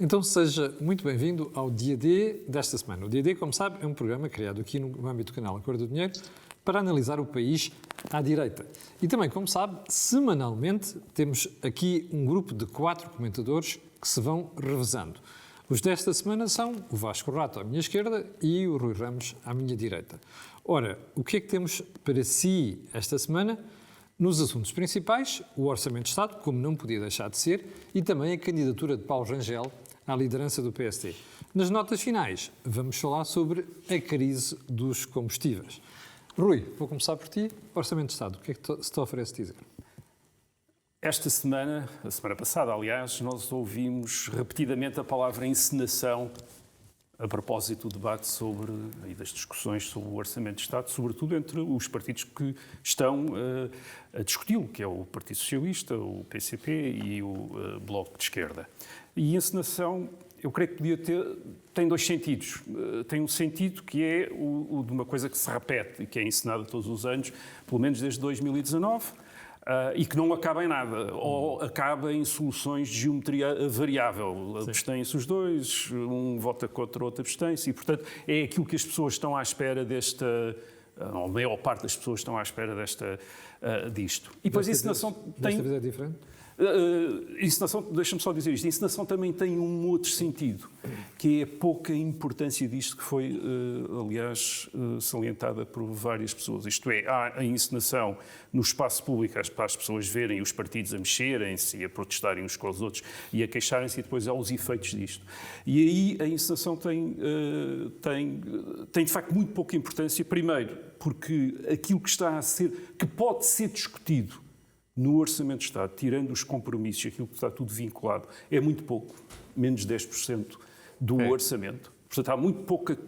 Então seja muito bem-vindo ao Dia D desta semana. O Dia D, como sabe, é um programa criado aqui no âmbito do canal A Cor do Dinheiro para analisar o país à direita. E também, como sabe, semanalmente temos aqui um grupo de 4 comentadores que se vão revezando. Os desta semana são o Vasco Rato à minha esquerda e o Rui Ramos à minha direita. Ora, o que é que temos para si esta semana? Nos assuntos principais, o Orçamento de Estado, como não podia deixar de ser, e também a candidatura de Paulo Rangel à liderança do PSD. Nas notas finais, vamos falar sobre a crise dos combustíveis. Rui, vou começar por ti. Orçamento de Estado, o que é que se te oferece dizer? Esta semana, a semana passada, aliás, nós ouvimos repetidamente a palavra encenação a propósito do debate e das discussões sobre o Orçamento de Estado, sobretudo entre os partidos que estão a discuti-lo, que é o Partido Socialista, o PCP e o Bloco de Esquerda. E encenação, eu creio que tem 2 sentidos. Tem um sentido que é o de uma coisa que se repete e que é encenada todos os anos, pelo menos desde 2019, e que não acaba em nada, ou acaba em soluções de geometria variável. Abstêm-se os dois, um vota contra o outro, abstém-se, e, portanto, é aquilo que as pessoas estão à espera ou a maior parte das pessoas estão à espera disto. E depois a encenação tem... Desta vez é diferente? Encenação, deixa-me só dizer isto, a encenação também tem um outro sentido, que é a pouca importância disto que foi, aliás, salientada por várias pessoas. Isto é, há a encenação no espaço público para as pessoas verem os partidos a mexerem-se e a protestarem uns com os outros e a queixarem-se, e depois há os efeitos disto. E aí a encenação tem de facto muito pouca importância, primeiro, porque aquilo que pode ser discutido no Orçamento de Estado, tirando os compromissos, aquilo que está tudo vinculado, é muito pouco, menos 10% do orçamento. Portanto, há muito pouca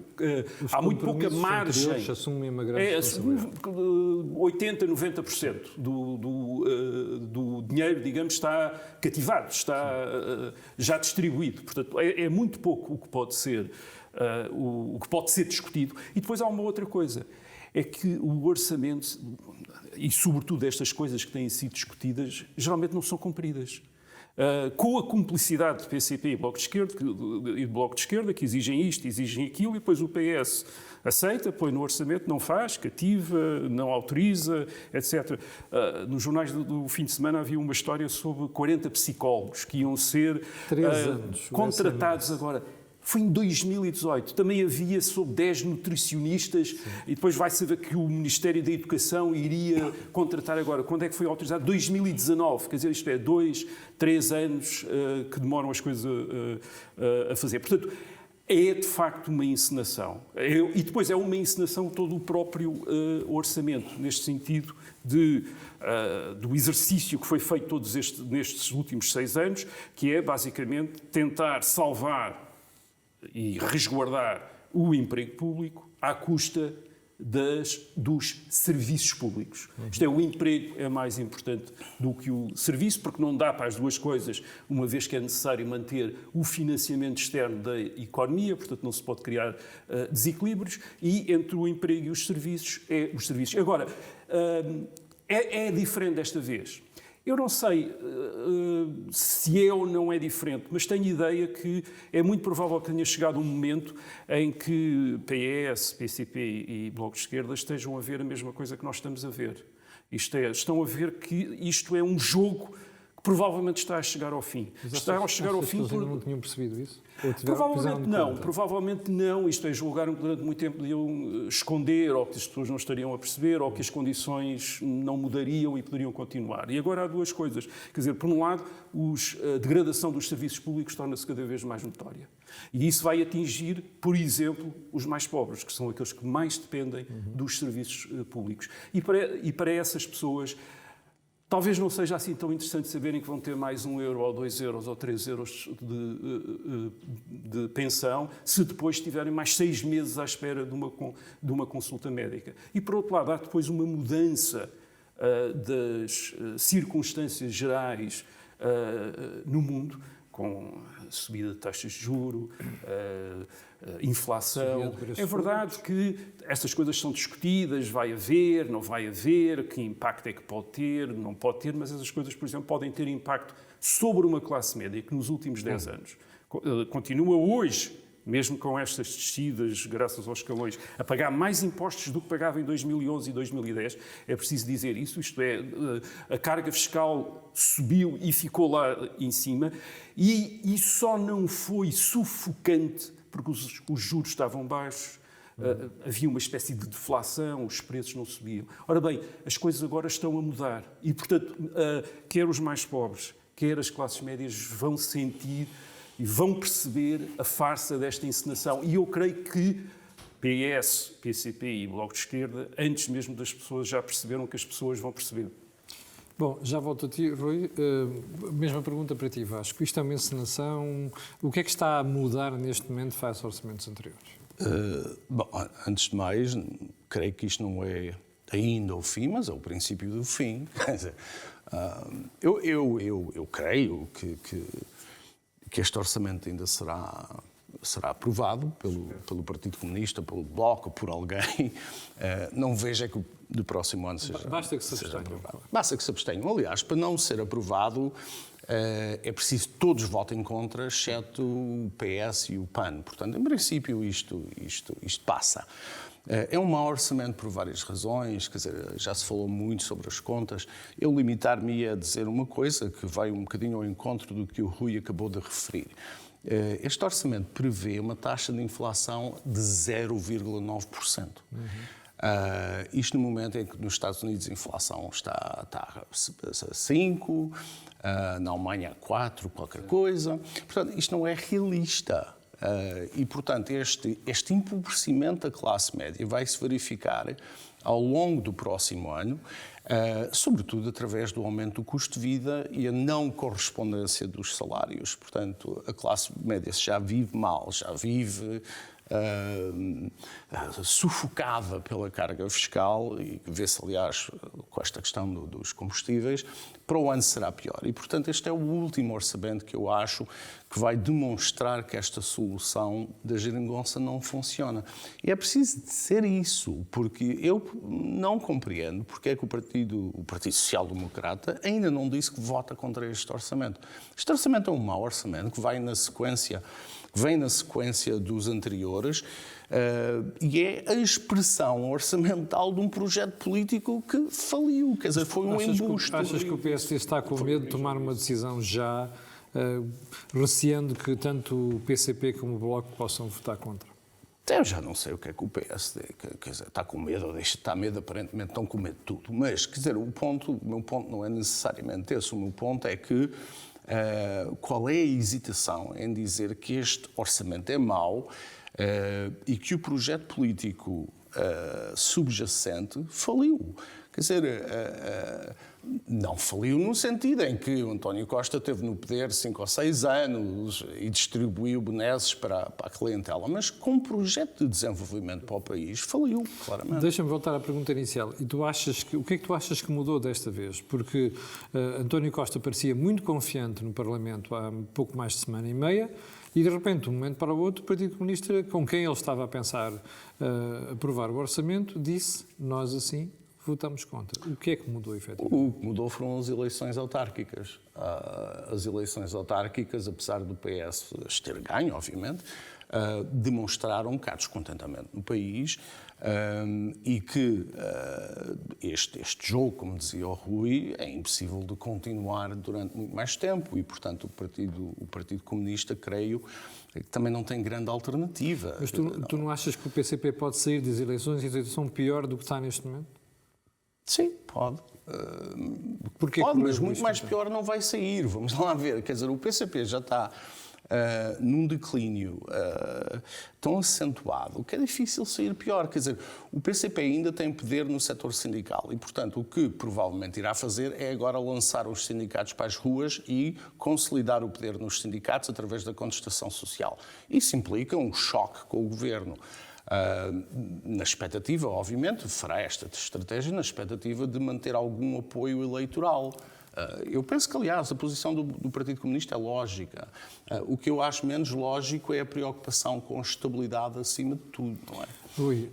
margem. Assumem uma grande responsabilidade. 80%, 90% do dinheiro, digamos, está cativado, está já distribuído. Portanto, é muito pouco o que pode ser discutido. E depois há uma outra coisa, é que o orçamento, e sobretudo estas coisas que têm sido discutidas, geralmente não são cumpridas. Com a cumplicidade do PCP e Bloco de Esquerda, que exigem isto, exigem aquilo, e depois o PS aceita, põe no orçamento, não faz, cativa, não autoriza, etc. Nos jornais do fim de semana havia uma história sobre 40 psicólogos que iam ser 3 anos, contratados agora. Foi em 2018, também havia sobre 10 nutricionistas. Sim. E depois vai saber que o Ministério da Educação iria contratar agora. Quando é que foi autorizado? 2019, quer dizer, isto é 2, 3 anos que demoram as coisas a fazer. Portanto, é de facto uma encenação. E depois é uma encenação todo o próprio orçamento, neste sentido do exercício que foi feito nestes últimos 6 anos, que é basicamente tentar salvar e resguardar o emprego público à custa dos serviços públicos. Isto é, o emprego é mais importante do que o serviço, porque não dá para as duas coisas, uma vez que é necessário manter o financiamento externo da economia, portanto não se pode criar desequilíbrios, e entre o emprego e os serviços, Agora, é diferente desta vez. Eu não sei se é ou não é diferente, mas tenho ideia que é muito provável que tenha chegado um momento em que PS, PCP e Bloco de Esquerda estejam a ver a mesma coisa que nós estamos a ver. Isto é, estão a ver que isto é um jogo que provavelmente está a chegar ao fim. Está a chegar ao fim porque não tinham percebido isso? Provavelmente não. Isto é, julgaram que durante muito tempo podiam esconder, ou que as pessoas não estariam a perceber, ou que as condições não mudariam e poderiam continuar. E agora há duas coisas. Quer dizer, por um lado, a degradação dos serviços públicos torna-se cada vez mais notória. E isso vai atingir, por exemplo, os mais pobres, que são aqueles que mais dependem dos serviços públicos. E para essas pessoas, talvez não seja assim tão interessante saberem que vão ter mais 1 euro, ou 2 euros, ou 3 euros de pensão, se depois tiverem mais 6 meses à espera de uma consulta médica. E, por outro lado, há depois uma mudança das circunstâncias gerais no mundo, com subida de taxas de juros, inflação. É verdade que estas coisas são discutidas, vai haver, não vai haver, que impacto é que pode ter, não pode ter, mas essas coisas, por exemplo, podem ter impacto sobre uma classe média que nos últimos 10 anos, continua hoje, mesmo com estas descidas, graças aos escalões, a pagar mais impostos do que pagava em 2011 e 2010. É preciso dizer isso, isto é, a carga fiscal subiu e ficou lá em cima, e só não foi sufocante porque os juros estavam baixos, havia uma espécie de deflação, os preços não subiam. Ora bem, as coisas agora estão a mudar e, portanto, quer os mais pobres, quer as classes médias vão sentir e vão perceber a farsa desta encenação. E eu creio que PS, PCP e Bloco de Esquerda, antes mesmo das pessoas, já perceberam que as pessoas vão perceber. Bom, já volto a ti, Rui. Mesma pergunta para ti, Vasco. Isto é uma encenação. O que é que está a mudar neste momento face a orçamentos anteriores? Bom, antes de mais, creio que isto não é ainda o fim, mas é o princípio do fim. Quer dizer, eu creio que este orçamento ainda será aprovado pelo Partido Comunista, pelo Bloco, por alguém. Não vejo é que do próximo ano seja aprovado. Basta que se abstenham. Basta que se abstenham. Aliás, para não ser aprovado, é preciso que todos votem contra, exceto o PS e o PAN. Portanto, em princípio, isto passa. É um mau orçamento por várias razões, quer dizer, já se falou muito sobre as contas. Eu limitar-me a dizer uma coisa que vai um bocadinho ao encontro do que o Rui acabou de referir. Este orçamento prevê uma taxa de inflação de 0,9%. Isto no momento em que nos Estados Unidos a inflação está a 5%, na Alemanha a 4%, qualquer coisa. Portanto, isto não é realista. E, portanto, este empobrecimento da classe média vai se verificar ao longo do próximo ano, sobretudo através do aumento do custo de vida e a não correspondência dos salários. Portanto, a classe média já vive mal, já vive sufocada pela carga fiscal, e vê-se, aliás, com esta questão dos combustíveis, para o ano será pior. E, portanto, este é o último orçamento que eu acho que vai demonstrar que esta solução da geringonça não funciona. E é preciso dizer isso, porque eu não compreendo porque é que o Partido Social Democrata ainda não disse que vota contra este orçamento. Este orçamento é um mau orçamento que vem na sequência dos anteriores e é a expressão orçamental de um projeto político que faliu, quer dizer, foi um embuste. Achas que o PSD está com medo de tomar uma decisão já, receando que tanto o PCP como o Bloco possam votar contra? Eu já não sei o que é que o PSD, quer dizer, está com medo ou deixa de estar medo, aparentemente estão com medo de tudo, mas, quer dizer, o meu ponto não é necessariamente esse, o meu ponto é que qual é a hesitação em dizer que este orçamento é mau e que o projeto político subjacente faliu. Quer dizer, não faliu no sentido em que o António Costa esteve no poder 5 ou 6 anos e distribuiu benesses para a clientela, mas com um projeto de desenvolvimento para o país faliu, claramente. Deixa-me voltar à pergunta inicial. E o que é que tu achas que mudou desta vez? Porque António Costa parecia muito confiante no Parlamento há pouco mais de semana e meia e, de repente, de um momento para o outro, o Partido Comunista, com quem ele estava a pensar aprovar o orçamento, disse, nós assim votamos contra. O que é que mudou, efetivamente? O que mudou foram as eleições autárquicas. As eleições autárquicas, apesar do PS ter ganho, obviamente, demonstraram um bocado de descontentamento no país e que este jogo, como dizia o Rui, é impossível de continuar durante muito mais tempo e, portanto, o Partido Comunista, creio, que também não tem grande alternativa. Mas tu não achas que o PCP pode sair das eleições e a situação pior do que está neste momento? Sim, pode. Pode, mas muito mais pior não vai sair. Vamos lá ver. Quer dizer, o PCP já está num declínio tão acentuado que é difícil sair pior. Quer dizer, o PCP ainda tem poder no setor sindical e, portanto, o que provavelmente irá fazer é agora lançar os sindicatos para as ruas e consolidar o poder nos sindicatos através da contestação social. Isso implica um choque com o governo. Na expectativa, obviamente, fará esta estratégia na expectativa de manter algum apoio eleitoral. Eu penso que, aliás, a posição do Partido Comunista é lógica. O que eu acho menos lógico é a preocupação com a estabilidade acima de tudo, não é? Rui,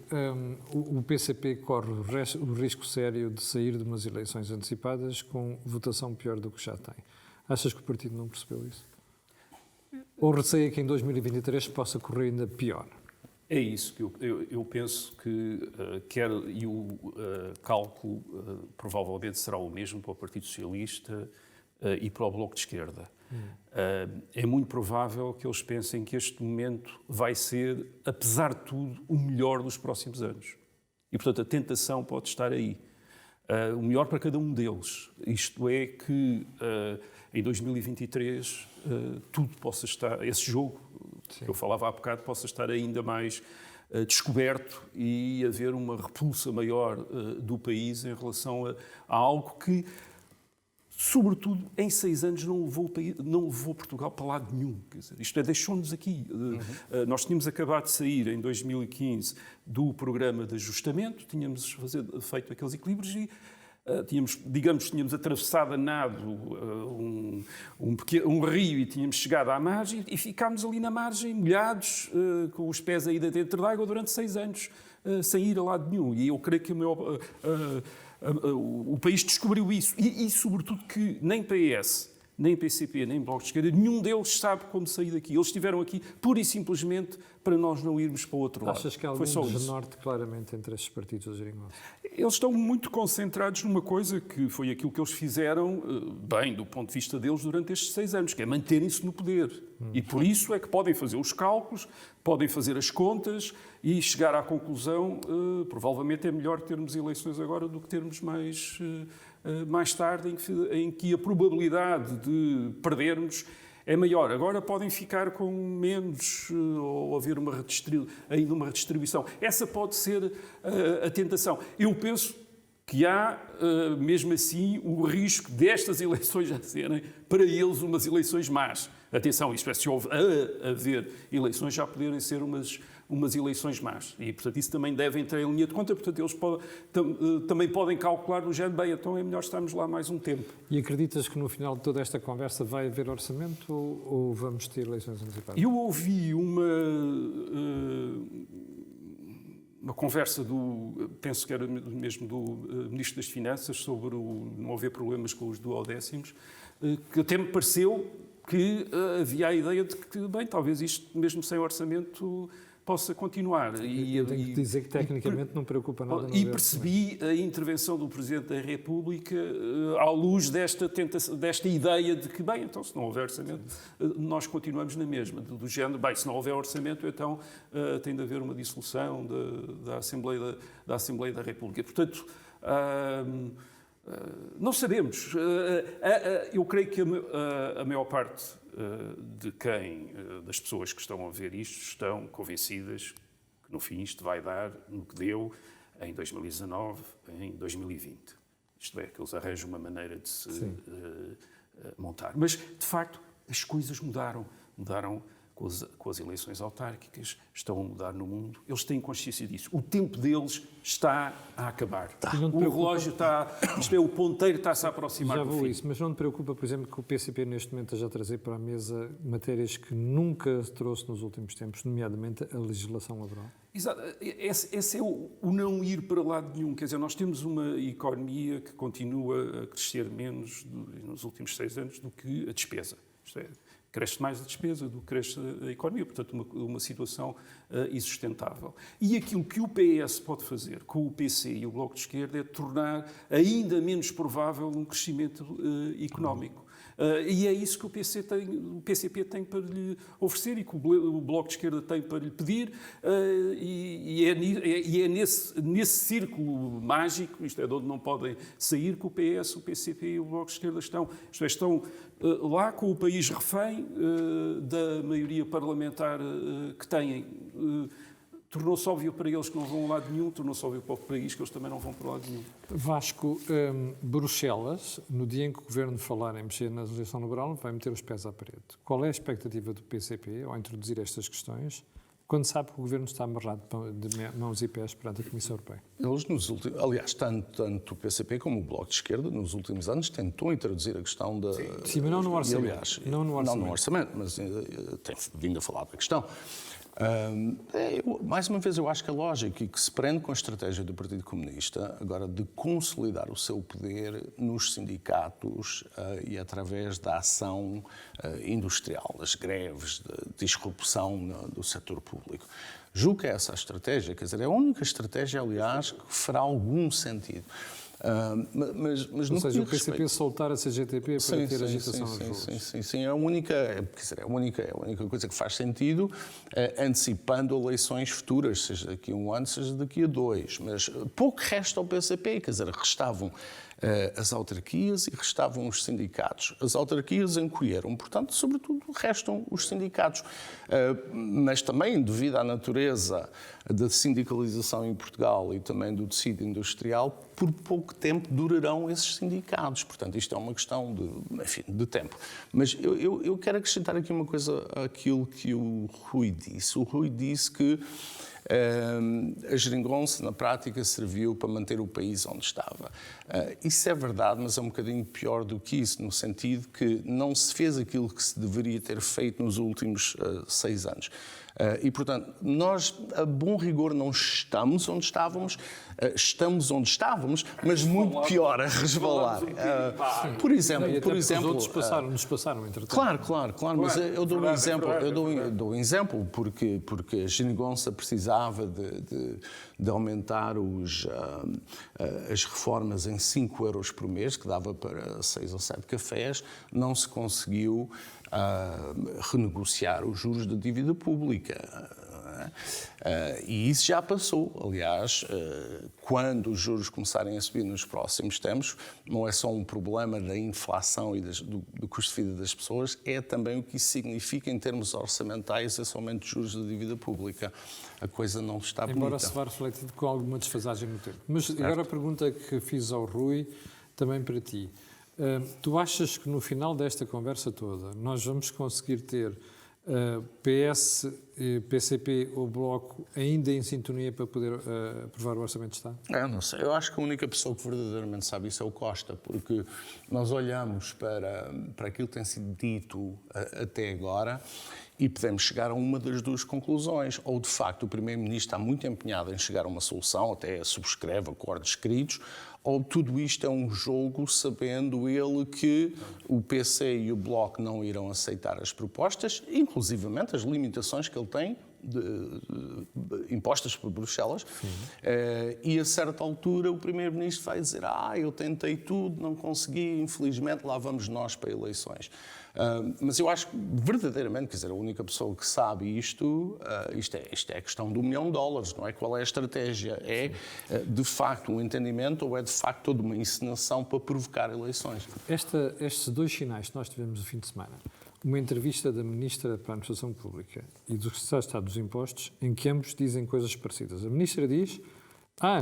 o PCP corre o risco sério de sair de umas eleições antecipadas com votação pior do que já tem. Achas que o partido não percebeu isso? Ou receia que em 2023 possa correr ainda pior? É isso que eu penso que e o cálculo provavelmente será o mesmo para o Partido Socialista e para o Bloco de Esquerda. É muito provável que eles pensem que este momento vai ser, apesar de tudo, o melhor dos próximos anos. E, portanto, a tentação pode estar aí. O melhor para cada um deles. Isto é que em 2023 tudo possa estar, esse jogo que eu falava há bocado, possa estar ainda mais descoberto e haver uma repulsa maior do país em relação a algo que, sobretudo, em 6 anos não levou Portugal para lado nenhum. Quer dizer, isto é, deixou-nos aqui. Nós tínhamos acabado de sair, em 2015, do programa de ajustamento, tínhamos feito aqueles equilíbrios e tínhamos atravessado a nado um rio e tínhamos chegado à margem e ficámos ali na margem, molhados, com os pés ainda dentro da água durante 6 anos, sem ir a lado nenhum. E eu creio que o país descobriu isso. E, sobretudo, que nem PS, nem PCP, nem Bloco de Esquerda, nenhum deles sabe como sair daqui. Eles estiveram aqui pura e simplesmente para nós não irmos para o outro lado. Achas que há algum desnorte claramente entre estes partidos da geringonça? Eles estão muito concentrados numa coisa que foi aquilo que eles fizeram bem, do ponto de vista deles, durante estes 6 anos, que é manterem-se no poder. E por isso é que podem fazer os cálculos, podem fazer as contas e chegar à conclusão, provavelmente é melhor termos eleições agora do que termos mais tarde, em que a probabilidade de perdermos é maior. Agora podem ficar com menos ou haver ainda uma redistribuição. Essa pode ser a tentação. Eu penso que há, mesmo assim, o risco destas eleições já serem, para eles, umas eleições más. Atenção, isto é, se houve haver eleições, já poderem ser umas eleições más. E, portanto, isso também deve entrar em linha de conta. Portanto, eles também podem calcular no género, bem, então é melhor estarmos lá mais um tempo. E acreditas que no final de toda esta conversa vai haver orçamento ou vamos ter eleições antecipadas? Eu ouvi uma conversa penso que era mesmo do Ministro das Finanças, sobre não haver problemas com os duodécimos, que até me pareceu que havia a ideia de que, bem, talvez isto, mesmo sem orçamento, possa continuar. Eu tenho que dizer que, tecnicamente, não preocupa nada. E percebi a intervenção do Presidente da República à luz desta ideia de que, bem, então, se não houver orçamento, nós continuamos na mesma. Do género, bem, se não houver orçamento, então tem de haver uma dissolução da Assembleia da República. Portanto, não sabemos. Eu creio que a maior parte das pessoas que estão a ver isto estão convencidas que no fim isto vai dar no que deu em 2019, em 2020. Isto é, que eles arranjam uma maneira de se montar. Mas, de facto, as coisas mudaram. Mudaram com as eleições autárquicas, estão a mudar no mundo. Eles têm consciência disso. O tempo deles está a acabar. O relógio o ponteiro está-se a aproximar do fim. Já vou isso, mas não te preocupa, por exemplo, que o PCP neste momento esteja a trazer para a mesa matérias que nunca trouxe nos últimos tempos, nomeadamente a legislação laboral? Exato. Esse é o não ir para lado nenhum. Quer dizer, nós temos uma economia que continua a crescer menos nos últimos 6 anos do que a despesa. Isto é, cresce mais a despesa do que cresce a economia, portanto, uma situação insustentável. E aquilo que o PS pode fazer com o PC e o Bloco de Esquerda é tornar ainda menos provável um crescimento económico. E é isso que o PCP tem para lhe oferecer e que o Bloco de Esquerda tem para lhe pedir, e é nesse círculo mágico, isto é, de onde não podem sair, que o PS, o PCP e o Bloco de Esquerda estão. Isto é, estão lá com o país refém da maioria parlamentar que têm. Tornou-se óbvio para eles que não vão a lado nenhum, tornou-se óbvio para o país que eles também não vão para lado nenhum. Vasco, Bruxelas, no dia em que o Governo falar em mexer na legislação laboral, vai meter os pés à parede. Qual é a expectativa do PCP ao introduzir estas questões, quando sabe que o Governo está amarrado de mãos e pés perante a Comissão Europeia? Eles, aliás, tanto o PCP como o Bloco de Esquerda, nos últimos anos, tentou introduzir a questão da... Sim, mas não no orçamento. Aliás, não no orçamento, mas tem vindo a falar da questão. Mais uma vez, eu acho que a lógica que se prende com a estratégia do Partido Comunista, agora de consolidar o seu poder nos sindicatos e através da ação industrial, das greves, de disrupção do setor público. Julgo que é essa a estratégia, quer dizer, é a única estratégia, aliás, que fará algum sentido. Mas ou seja, o PCP soltar a CGTP para ter agitação nas ruas. Sim, é a única coisa que faz sentido, antecipando eleições futuras, seja daqui a 1 ano, seja daqui a 2. Mas pouco resta ao PCP, quer dizer, restavam as autarquias e restavam os sindicatos. As autarquias encolheram, portanto, sobretudo, restam os sindicatos. Mas também, devido à natureza da sindicalização em Portugal e também do tecido industrial, por pouco tempo durarão esses sindicatos. Portanto, isto é uma questão de tempo. Mas eu quero acrescentar aqui uma coisa àquilo que o Rui disse. O Rui disse que a geringonça, na prática, serviu para manter o país onde estava. Isso é verdade, mas é um bocadinho pior do que isso, no sentido que não se fez aquilo que se deveria ter feito nos últimos 6 anos. E, portanto, nós, a bom rigor, não estamos onde estávamos, mas muito pior a resvalar. Por exemplo... Os outros nos passaram, entretanto. Claro, mas eu dou um exemplo, porque a geringonça precisava de aumentar as reformas em 5 euros por mês, que dava para 6 ou 7 cafés, não se conseguiu renegociar os juros da dívida pública. E isso já passou. Aliás, quando os juros começarem a subir nos próximos tempos, não é só um problema da inflação e do custo de vida das pessoas, é também o que isso significa em termos orçamentais, esse aumento de juros da dívida pública. A coisa não está bonita. Embora se vá refletido com alguma desfasagem no tempo. Mas agora a pergunta que fiz ao Rui, também para ti. Tu achas que no final desta conversa toda nós vamos conseguir ter PS, PCP ou Bloco ainda em sintonia para poder aprovar o Orçamento de Estado? Eu não sei. Eu acho que a única pessoa que verdadeiramente sabe isso é o Costa, porque nós olhamos para aquilo que tem sido dito até agora e podemos chegar a uma das duas conclusões. Ou, de facto, o Primeiro-Ministro está muito empenhado em chegar a uma solução, até subscreve acordos escritos, ou tudo isto é um jogo sabendo ele que o PC e o Bloco não irão aceitar as propostas, inclusivamente as limitações que ele tem impostas por Bruxelas, e a certa altura o Primeiro-Ministro vai dizer eu tentei tudo, não consegui, infelizmente lá vamos nós para eleições. Mas eu acho que verdadeiramente, quer dizer, a única pessoa que sabe isto é a questão do $1 milhão, não é? Qual é a estratégia? É de facto um entendimento ou é de facto toda uma encenação para provocar eleições? Estes 2 sinais que nós tivemos no fim de semana, uma entrevista da Ministra para a Administração Pública e do Secretário de Estado dos Impostos, em que ambos dizem coisas parecidas. A Ministra diz,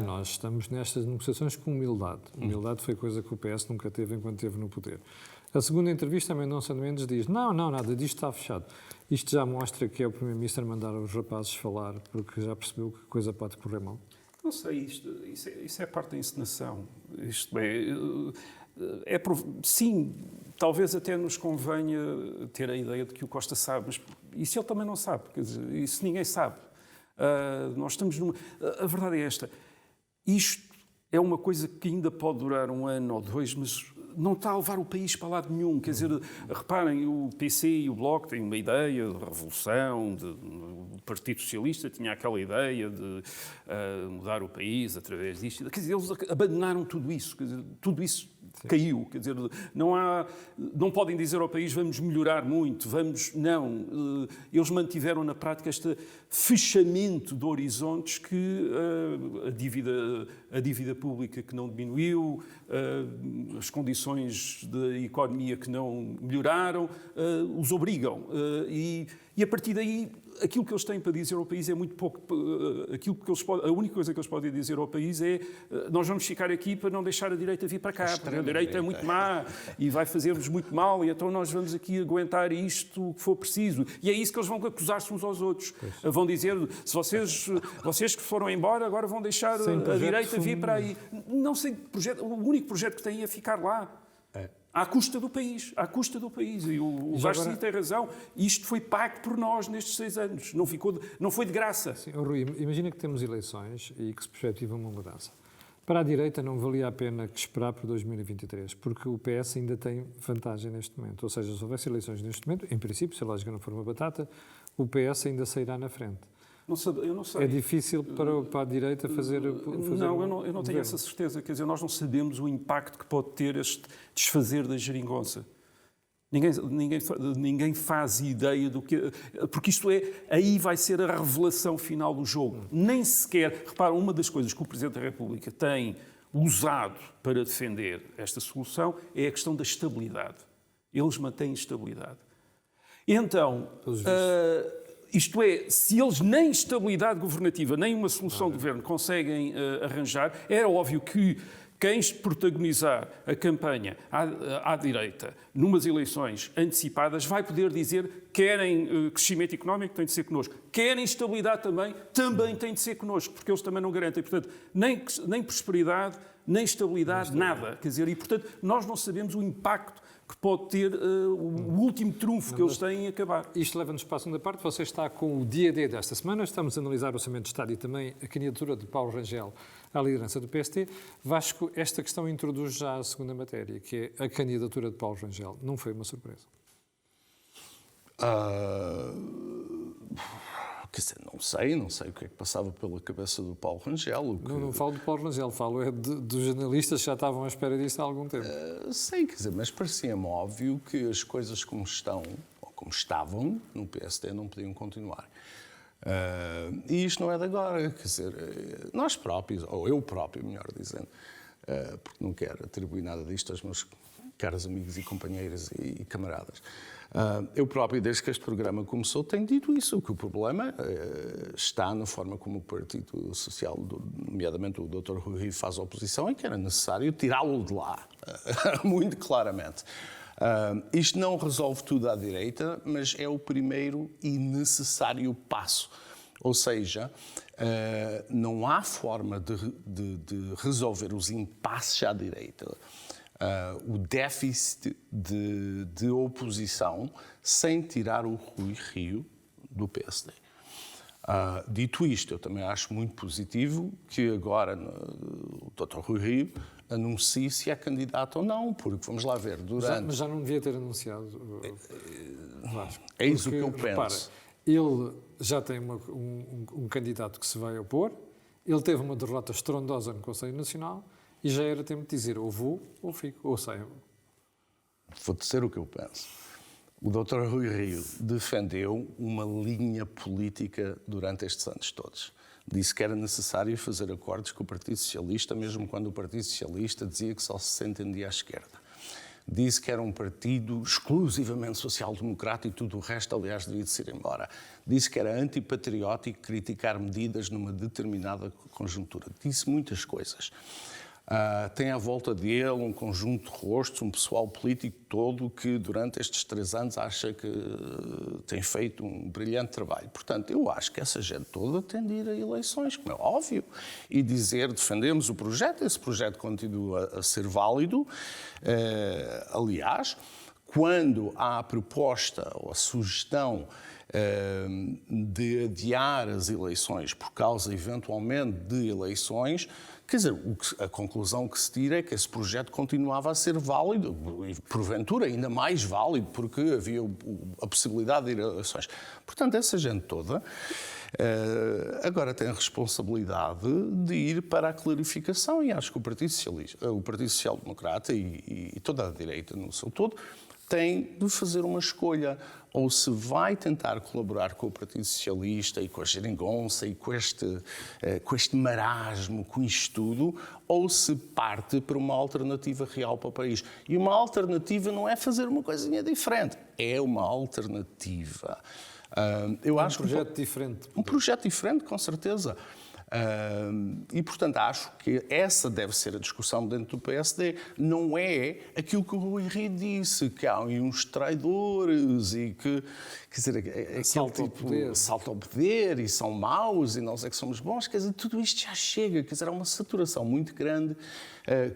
nós estamos nestas negociações com humildade. Humildade foi coisa que o PS nunca teve enquanto esteve no poder. A segunda entrevista, a Mendonça Mendes diz, não, nada disto está fechado. Isto já mostra que é o Primeiro-Ministro a mandar os rapazes falar, porque já percebeu que a coisa pode correr mal. Não sei, isso é parte da encenação. Sim, talvez até nos convenha ter a ideia de que o Costa sabe, mas isso ele também não sabe, quer dizer, isso ninguém sabe. Nós estamos a verdade é esta, isto é uma coisa que ainda pode durar 1 ano ou 2, mas não está a levar o país para lado nenhum. Quer dizer, reparem, o PC e o Bloco têm uma ideia de revolução, o Partido Socialista tinha aquela ideia de mudar o país através disto. Quer dizer, eles abandonaram tudo isso. Quer dizer, tudo isso caiu. Quer dizer, não podem dizer ao país vamos melhorar muito, não. Eles mantiveram na prática este fechamento de horizontes que a dívida pública que não diminuiu, as condições da economia que não melhoraram, os obrigam. E a partir daí, aquilo que eles têm para dizer ao país é muito pouco. A única coisa que eles podem dizer ao país é nós vamos ficar aqui para não deixar a direita vir para cá, porque a direita é muito má e vai fazer-nos muito mal, e então nós vamos aqui aguentar isto que for preciso. E é isso que eles vão acusar-se uns aos outros. Vão dizer, se vocês que foram embora agora vão deixar a direita vir para aí. Não sei, o único projeto que têm é ficar lá. À custa do país, à custa do país. E o Vasco tem razão. Isto foi pago por nós nestes 6 anos. Não foi de graça. Sim, Rui, imagina que temos eleições e que se perspectiva uma mudança. Para a direita não valia a pena esperar por 2023, porque o PS ainda tem vantagem neste momento. Ou seja, se houvesse eleições neste momento, em princípio, se a lógica não for uma batata, o PS ainda sairá na frente. Eu não sei. É difícil para a direita fazer não, eu não tenho essa certeza. Quer dizer, nós não sabemos o impacto que pode ter este desfazer da geringonça. Ninguém faz ideia do que... Porque isto aí vai ser a revelação final do jogo. Nem sequer... Repara, uma das coisas que o Presidente da República tem usado para defender esta solução é a questão da estabilidade. Eles mantêm estabilidade. Então, isto é, se eles nem estabilidade governativa, nem uma solução de governo conseguem arranjar, era óbvio que quem protagonizar a campanha à direita numas eleições antecipadas vai poder dizer querem crescimento económico, tem de ser connosco. Querem estabilidade também tem de ser connosco, porque eles também não garantem. Portanto, nem prosperidade, nem estabilidade, nada. Quer dizer, e portanto, nós não sabemos o impacto que pode ter o último trunfo que eles têm em acabar. Isto leva-nos para a segunda parte. Você está com o dia D desta semana. Estamos a analisar o Orçamento de Estado e também a candidatura de Paulo Rangel à liderança do PST. Vasco, esta questão introduz já a segunda matéria, que é a candidatura de Paulo Rangel. Não foi uma surpresa? Quer dizer, não sei o que é que passava pela cabeça do Paulo Rangel. Não falo do Paulo Rangel, falo dos jornalistas que já estavam à espera disto há algum tempo. Sei, quer dizer, mas parecia-me óbvio que as coisas como estão, ou como estavam, no PSD não podiam continuar. E isto não é de agora, quer dizer, nós próprios, ou eu próprio, melhor dizendo, porque não quero atribuir nada disto aos meus caros amigos e companheiros e camaradas. Eu próprio, desde que este programa começou, tenho dito isso, que o problema está na forma como o Partido Social, nomeadamente o Dr. Rui Rio, faz oposição, e que era necessário tirá-lo de lá, muito claramente. Isto não resolve tudo à direita, mas é o primeiro e necessário passo. Ou seja, não há forma de resolver os impasses à direita, o déficit de oposição, sem tirar o Rui Rio do PSD. Dito isto, eu também acho muito positivo que agora o Dr. Rui Rio anuncie se é candidato ou não, porque vamos lá ver, Mas já não devia ter anunciado, Vasco. É isso que eu penso. Repara, ele já tem um candidato que se vai opor, ele teve uma derrota estrondosa no Conselho Nacional e já era tempo de dizer ou vou ou fico, ou saio. Vou dizer o que eu penso. O Dr. Rui Rio defendeu uma linha política durante estes anos todos. Disse que era necessário fazer acordos com o Partido Socialista, mesmo quando o Partido Socialista dizia que só se entendia à esquerda. Disse que era um partido exclusivamente social-democrata e tudo o resto, aliás, devia de se ir embora. Disse que era antipatriótico criticar medidas numa determinada conjuntura. Disse muitas coisas. Tem à volta dele um conjunto de rostos, um pessoal político todo que durante estes 3 anos acha que tem feito um brilhante trabalho. Portanto, eu acho que essa gente toda tem de ir a eleições, como é óbvio, e dizer, defendemos o projeto, esse projeto continua a ser válido. Aliás, quando há a proposta ou a sugestão de adiar as eleições por causa, eventualmente, de eleições, quer dizer, a conclusão que se tira é que esse projeto continuava a ser válido, e porventura ainda mais válido, porque havia a possibilidade de ir a eleições. Portanto, essa gente toda agora tem a responsabilidade de ir para a clarificação, e acho que o Partido Social Democrata e toda a direita no seu todo tem de fazer uma escolha, ou se vai tentar colaborar com o Partido Socialista e com a geringonça e com este marasmo, com isto tudo, ou se parte para uma alternativa real para o país. E uma alternativa não é fazer uma coisinha diferente, é uma alternativa. Eu acho projeto diferente. Um projeto diferente, com certeza. E, portanto, acho que essa deve ser a discussão dentro do PSD. Não é aquilo que o Rui Rio disse, que há uns traidores e que, quer dizer, aquele tipo salto ao poder e são maus e nós é que somos bons. Quer dizer, tudo isto já chega. Quer dizer, há uma saturação muito grande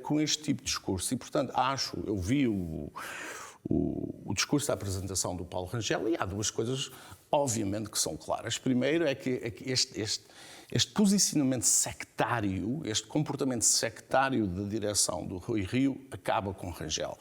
com este tipo de discurso. E, portanto, eu vi o discurso da apresentação do Paulo Rangel e há duas coisas, obviamente, que são claras. Primeiro é que este posicionamento sectário, este comportamento sectário da direção do Rui Rio acaba com Rangel.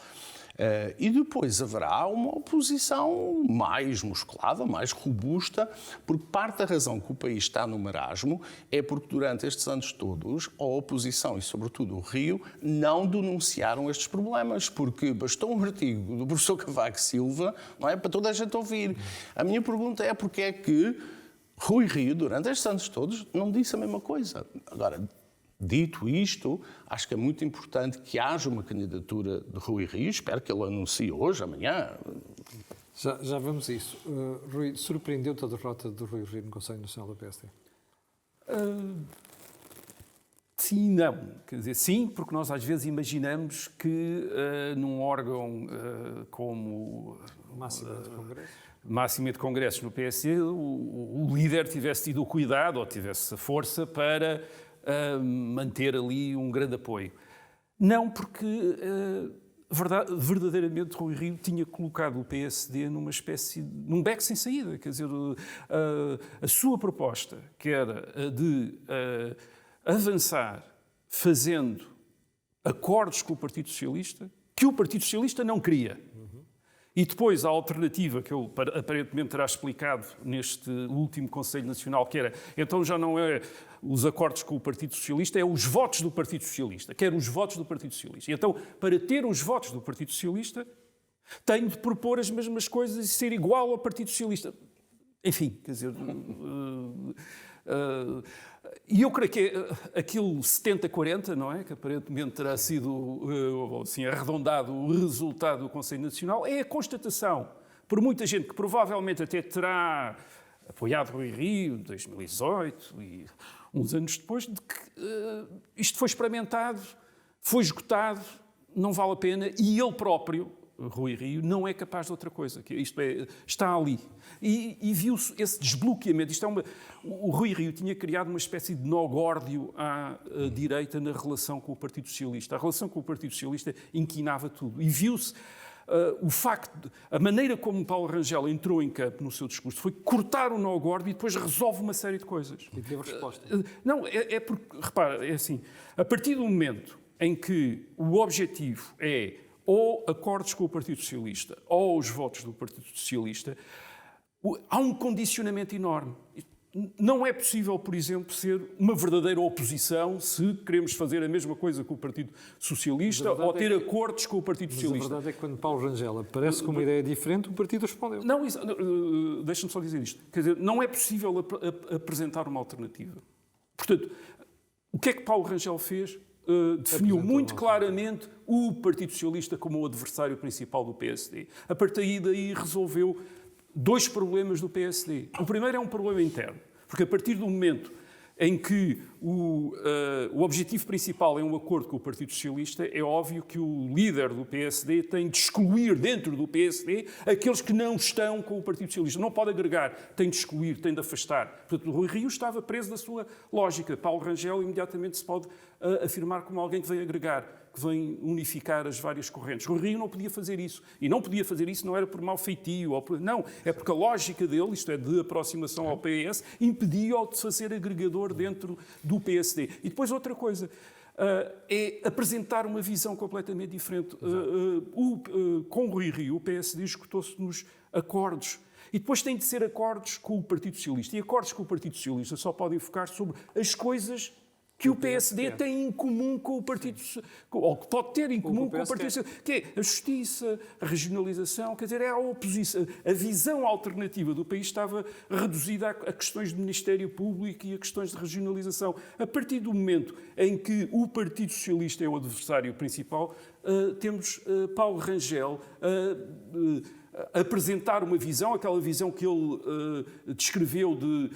E depois haverá uma oposição mais musculada, mais robusta, porque parte da razão que o país está no marasmo é porque durante estes anos todos a oposição e sobretudo o Rio não denunciaram estes problemas, porque bastou um artigo do professor Cavaco Silva, não é, para toda a gente ouvir. A minha pergunta é porque é que Rui Rio, durante estes anos todos, não disse a mesma coisa. Agora, dito isto, acho que é muito importante que haja uma candidatura de Rui Rio. Espero que ele anuncie hoje, amanhã. Já vamos a isso. Rui, surpreendeu-te a derrota do Rui Rio no Conselho Nacional da PSD? Sim e não. Quer dizer, sim, porque nós às vezes imaginamos que num órgão como máxima de congressos no PSD, o líder tivesse tido o cuidado ou tivesse a força para manter ali um grande apoio. Não, porque verdadeiramente Rui Rio tinha colocado o PSD num beco sem saída. Quer dizer, a sua proposta, que era a de avançar fazendo acordos com o Partido Socialista, que o Partido Socialista não queria. E depois a alternativa que ele aparentemente terá explicado neste último Conselho Nacional, que era, então já não é os acordos com o Partido Socialista, é os votos do Partido Socialista. Quero os votos do Partido Socialista. E então, para ter os votos do Partido Socialista, tenho de propor as mesmas coisas e ser igual ao Partido Socialista. Enfim, quer dizer... E eu creio que aquilo 70-40, não é? Que aparentemente terá sido assim, arredondado o resultado do Conselho Nacional, é a constatação, por muita gente que provavelmente até terá apoiado Rui Rio em 2018 e uns anos depois, de que isto foi experimentado, foi esgotado, não vale a pena, e ele próprio, Rui Rio, não é capaz de outra coisa. Isto é, está ali. E viu-se esse desbloqueamento. O Rui Rio tinha criado uma espécie de nó górdio à direita na relação com o Partido Socialista. A relação com o Partido Socialista inquinava tudo. E viu-se o facto, a maneira como Paulo Rangel entrou em campo no seu discurso foi cortar o nó górdio e depois resolve uma série de coisas. E teve resposta. Não, é porque, repara, é assim, a partir do momento em que o objetivo é ou acordos com o Partido Socialista ou os votos do Partido Socialista, há um condicionamento enorme. Não é possível, por exemplo, ser uma verdadeira oposição se queremos fazer a mesma coisa com o Partido Socialista ou ter acordos com o Partido Socialista. A verdade é que quando Paulo Rangel aparece com uma ideia diferente, o partido respondeu. Não, deixa-me só dizer isto. Quer dizer, não é possível apresentar uma alternativa. Portanto, o que é que Paulo Rangel fez? Definiu muito claramente o Partido Socialista como o adversário principal do PSD. A partir daí resolveu dois problemas do PSD. O primeiro é um problema interno, porque a partir do momento em que o objetivo principal é um acordo com o Partido Socialista, é óbvio que o líder do PSD tem de excluir dentro do PSD aqueles que não estão com o Partido Socialista. Não pode agregar, tem de excluir, tem de afastar. Portanto, o Rui Rio estava preso da sua lógica. Paulo Rangel imediatamente se pode afirmar como alguém que vem agregar, que vem unificar as várias correntes. O Rio não podia fazer isso. E não podia fazer isso não era por mau feitio. Não, é porque a lógica dele, isto é, de aproximação ao PS, impedia-o de fazer agregador dentro do PSD. E depois outra coisa, é apresentar uma visão completamente diferente. Com o Rui Rio, o PSD esgotou-se nos acordos. E depois tem de ser acordos com o Partido Socialista. E acordos com o Partido Socialista só podem focar sobre as coisas que o PSD tem em comum com o Partido Socialista, ou que pode ter em comum com o Partido Socialista, que é a justiça, a regionalização, quer dizer, é a oposição. A visão alternativa do país estava reduzida a questões de Ministério Público e a questões de regionalização. A partir do momento em que o Partido Socialista é o adversário principal, temos Paulo Rangel apresentar uma visão, aquela visão que ele descreveu de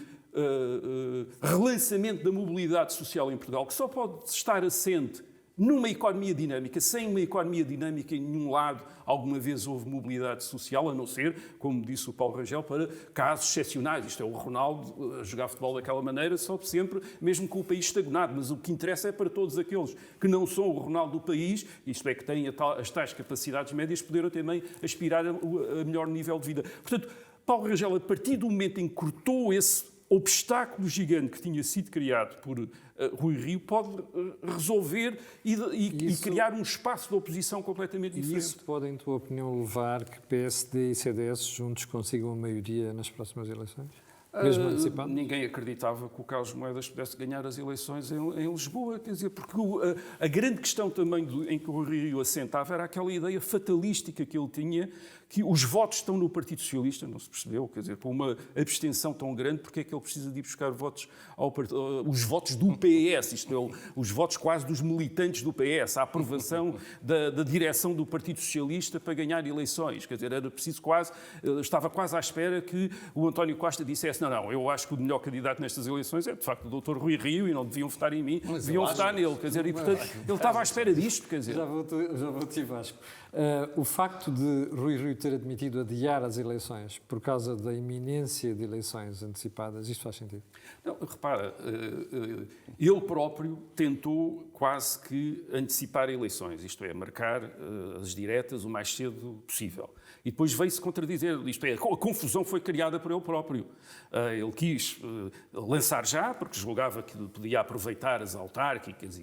relançamento da mobilidade social em Portugal, que só pode estar assente numa economia dinâmica. Sem uma economia dinâmica em nenhum lado alguma vez houve mobilidade social, a não ser, como disse o Paulo Rangel, para casos excepcionais. Isto é, o Ronaldo a jogar futebol daquela maneira, só sempre, mesmo com o país estagnado. Mas o que interessa é para todos aqueles que não são o Ronaldo do país, isto é, que têm as tais capacidades médias, poderem também aspirar a melhor nível de vida. Portanto, Paulo Rangel, a partir do momento em que cortou esse obstáculo gigante que tinha sido criado por Rui Rio, pode resolver e criar um espaço de oposição completamente diferente. E isso pode, em tua opinião, levar que PSD e CDS juntos consigam a maioria nas próximas eleições? Mesmo antecipado? Ninguém acreditava que o Carlos Moedas pudesse ganhar as eleições em Lisboa, quer dizer, porque a grande questão também em que o Rui Rio assentava era aquela ideia fatalística que ele tinha, que os votos estão no Partido Socialista, não se percebeu, quer dizer, com uma abstenção tão grande, porque é que ele precisa de ir buscar votos os votos do PS, isto é, os votos quase dos militantes do PS, a aprovação da direção do Partido Socialista para ganhar eleições, quer dizer, era preciso estava quase à espera que o António Costa dissesse, não, eu acho que o melhor candidato nestas eleições é, de facto, o Dr. Rui Rio, e não deviam votar em mim, deviam votar nele, quer dizer, e, portanto, ele estava à espera disto, quer dizer. Já vou te Vasco. O facto de Rui Rio ter admitido adiar as eleições por causa da iminência de eleições antecipadas, isto faz sentido? Não, repara, ele próprio tentou quase que antecipar eleições, isto é, marcar as diretas o mais cedo possível. E depois veio-se contradizer, isto é, a confusão foi criada por ele próprio. Ele quis lançar já, porque julgava que podia aproveitar as autárquicas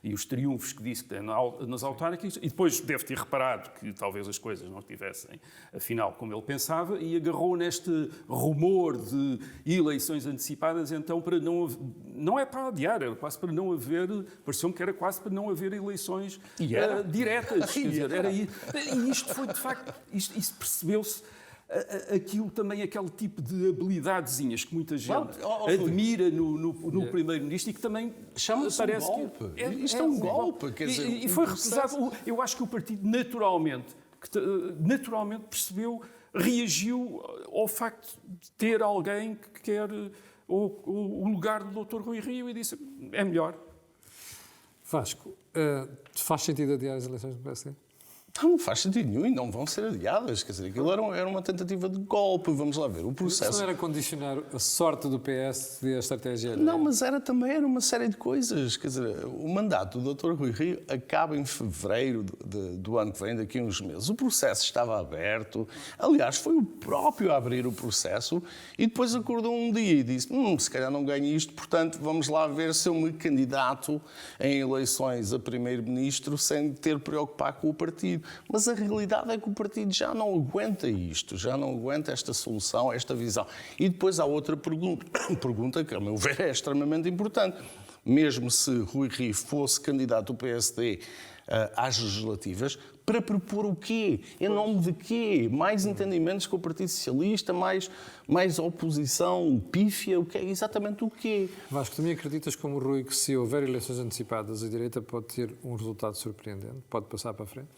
e os triunfos que disse que tem nas autárquicas, e depois deve ter reparado que talvez as coisas não estivessem, afinal, como ele pensava, e agarrou neste rumor de eleições antecipadas, então, para não é para adiar, era quase para não haver, pareceu-me que era quase para não haver eleições diretas. Quer dizer, e isto foi, de facto, isso percebeu-se, aquele tipo de habilidadezinhas que muita gente admira no Primeiro-Ministro e que também parece um golpe. que... Isto é um golpe. Quer dizer, e foi recusado. Eu acho que o partido naturalmente percebeu, reagiu ao facto de ter alguém que quer o lugar do Dr. Rui Rio e disse, é melhor. Vasco, faz sentido adiar as eleições do PSD? Não faz sentido nenhum e não vão ser adiadas. Quer dizer, aquilo era uma tentativa de golpe. Vamos lá ver. O processo. Isso não era condicionar a sorte do PS e a estratégia? Não, mas também era uma série de coisas. Quer dizer, o mandato do Dr. Rui Rio acaba em fevereiro do ano que vem, daqui a uns meses. O processo estava aberto. Aliás, foi o próprio a abrir o processo e depois acordou um dia e disse: se calhar não ganho isto, portanto, vamos lá ver se eu me candidato em eleições a primeiro-ministro sem ter preocupar com o partido. Mas a realidade é que o partido já não aguenta isto, já não aguenta esta solução, esta visão. E depois há outra pergunta que, a meu ver, é extremamente importante. Mesmo se Rui Rio fosse candidato do PSD às legislativas, para propor o quê? Em nome de quê? Mais entendimentos com o Partido Socialista, mais oposição pífia? O que é exatamente o quê? Vasco, também acreditas como Rui que se houver eleições antecipadas, a direita pode ter um resultado surpreendente? Pode passar para a frente?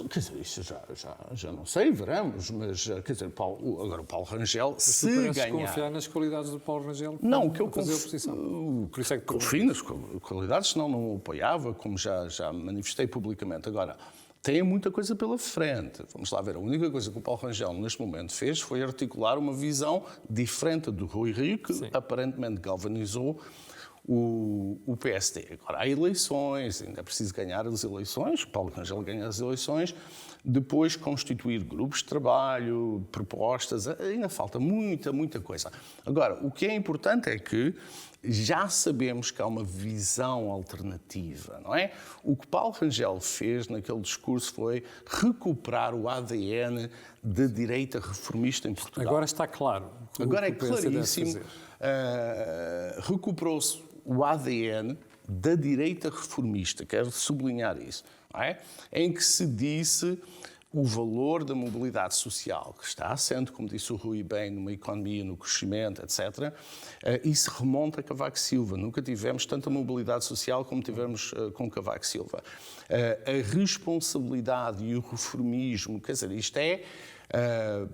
Quer dizer, isso já não sei, veremos, mas, quer dizer, agora o Paulo Rangel, mas se tu ganhar... confiar nas qualidades do Paulo Rangel não, que eu fazer oposição? Por isso é que confio nas qualidades, senão não o apoiava, como já manifestei publicamente. Agora, tem muita coisa pela frente. Vamos lá ver, a única coisa que o Paulo Rangel neste momento fez foi articular uma visão diferente do Rui Rio, que aparentemente galvanizou o PSD. Agora, há eleições, ainda é preciso ganhar as eleições, o Paulo Rangel ganha as eleições, depois constituir grupos de trabalho, propostas, ainda falta muita coisa. Agora, o que é importante é que já sabemos que há uma visão alternativa, não é? O que Paulo Rangel fez naquele discurso foi recuperar o ADN da direita reformista em Portugal. Agora está claro. Agora é claríssimo. Recuperou-se o ADN da direita reformista, quero sublinhar isso, não é? Em que se disse o valor da mobilidade social, que está assente, como disse o Rui bem, numa economia, no crescimento, etc. Isso remonta a Cavaco Silva. Nunca tivemos tanta mobilidade social como tivemos com Cavaco Silva. A responsabilidade e o reformismo, quer dizer, isto é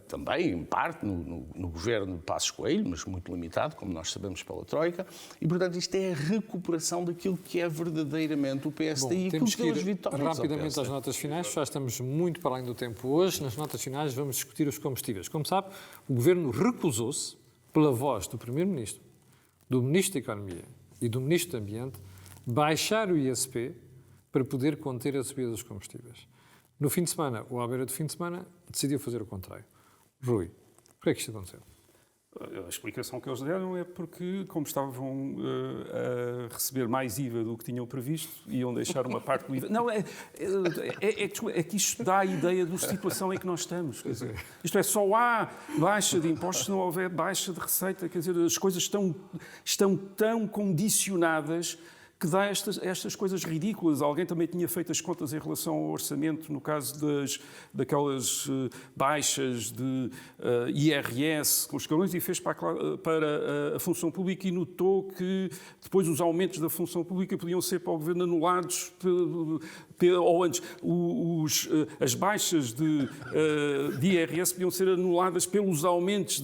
também, em parte, no governo de Passos Coelho, mas muito limitado, como nós sabemos pela Troika, e, portanto, isto é a recuperação daquilo que é verdadeiramente o PSD e aquilo temos que que deu as ir vitórias ao rapidamente PSD. às notas finais, já estamos muito para além do tempo hoje. Nas notas finais vamos discutir os combustíveis. Como sabe, o Governo recusou-se, pela voz do Primeiro-Ministro, do Ministro da Economia e do Ministro do Ambiente, baixar o ISP para poder conter a subida dos combustíveis. No fim de semana, ou à beira do fim de semana, decidiu fazer o contrário. Rui, por que é que isto aconteceu? A explicação que eles deram é porque, como estavam a receber mais IVA do que tinham previsto, iam deixar uma parte do IVA. Não, é que isto dá a ideia da situação em que nós estamos. Quer dizer, isto é, só há baixa de impostos se não houver baixa de receita. Quer dizer, as coisas estão tão condicionadas que dá estas coisas ridículas. Alguém também tinha feito as contas em relação ao orçamento, no caso daquelas baixas de IRS com os escalões, e fez para a função pública e notou que depois os aumentos da função pública podiam ser para o governo anulados, ou antes, as baixas de IRS podiam ser anuladas pelos aumentos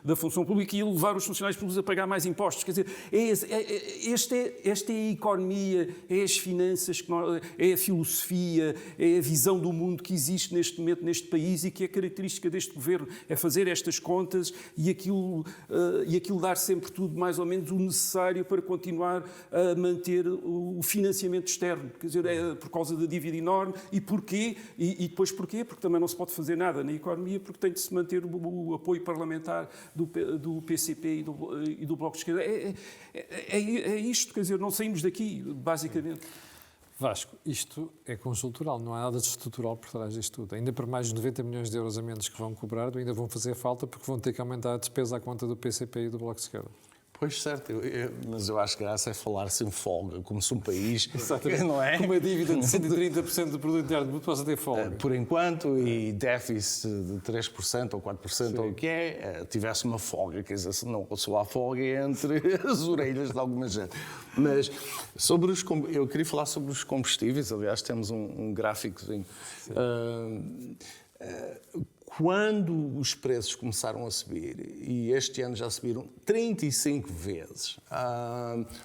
da função pública e levar os funcionários públicos a pagar mais impostos. Quer dizer, esta é a economia, é as finanças, é a filosofia, é a visão do mundo que existe neste momento neste país e que é característica deste governo, é fazer estas contas e aquilo dar sempre tudo mais ou menos o necessário para continuar a manter o financiamento externo. Quer dizer, é por causa da dívida enorme. E porquê? E depois porquê? Porque também não se pode fazer nada na economia, porque tem de se manter o apoio parlamentar do PCP e do Bloco de Esquerda. É isto, quer dizer, não saímos daqui, basicamente. Vasco, isto é conjuntural, não há nada de estrutural por trás disto tudo. Ainda por mais de 90 milhões de euros a menos que vão cobrar, ainda vão fazer falta porque vão ter que aumentar a despesa à conta do PCP e do Bloco de Esquerda. Pois, certo, mas eu acho que a graça é falar sem folga, como se um país, não é? Com uma dívida de 130% do produto interno bruto possa ter folga. Por enquanto, e déficit de 3% ou 4%, ou o que tivesse uma folga, quer dizer, se não só há folga entre as orelhas de alguma gente. Mas eu queria falar sobre os combustíveis, aliás, temos um gráficozinho. Quando os preços começaram a subir, e este ano já subiram 35 vezes,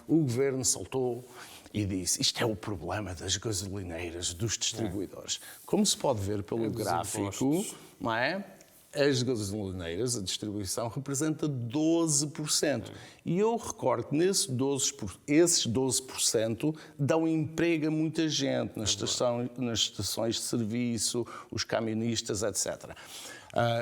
o governo saltou e disse: isto é o problema das gasolineiras, dos distribuidores. Como se pode ver pelo gráfico, não é? As gasolineiras, a distribuição, representa 12%. E eu recordo que esses 12% dão emprego a muita gente nas estações de serviço, os camionistas, etc.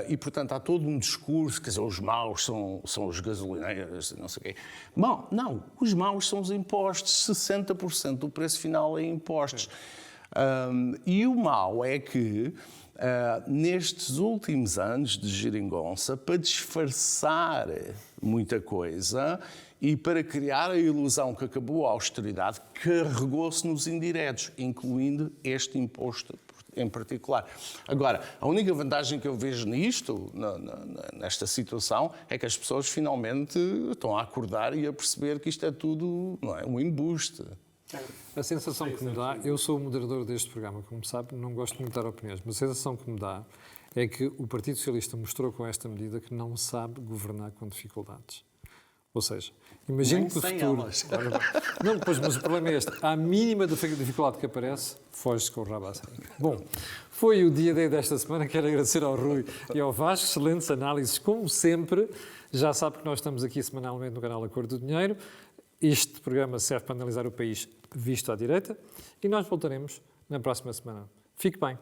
E, portanto, há todo um discurso, quer dizer, os maus são os gasolineiros, não sei o quê. Bom, não, os maus são os impostos, 60% do preço final é impostos. E o mau é que, nestes últimos anos de geringonça, para disfarçar muita coisa e para criar a ilusão que acabou a austeridade, carregou-se nos indiretos, incluindo este imposto em particular. Agora, a única vantagem que eu vejo nisto, nesta situação, é que as pessoas finalmente estão a acordar e a perceber que isto é tudo, não é, um embuste. A sensação que me dá, eu sou o moderador deste programa, como sabe, não gosto muito de dar opiniões, mas a sensação que me dá é que o Partido Socialista mostrou com esta medida que não sabe governar com dificuldades. Ou seja, imagino que o futuro... Não, pois, mas o problema é este. À mínima dificuldade que aparece, foge-se com o rabo à saia. Bom, foi o dia D desta semana. Quero agradecer ao Rui e ao Vasco. Excelentes análises, como sempre. Já sabe que nós estamos aqui semanalmente no canal A Cor do Dinheiro. Este programa serve para analisar o país visto à direita e nós voltaremos na próxima semana. Fique bem.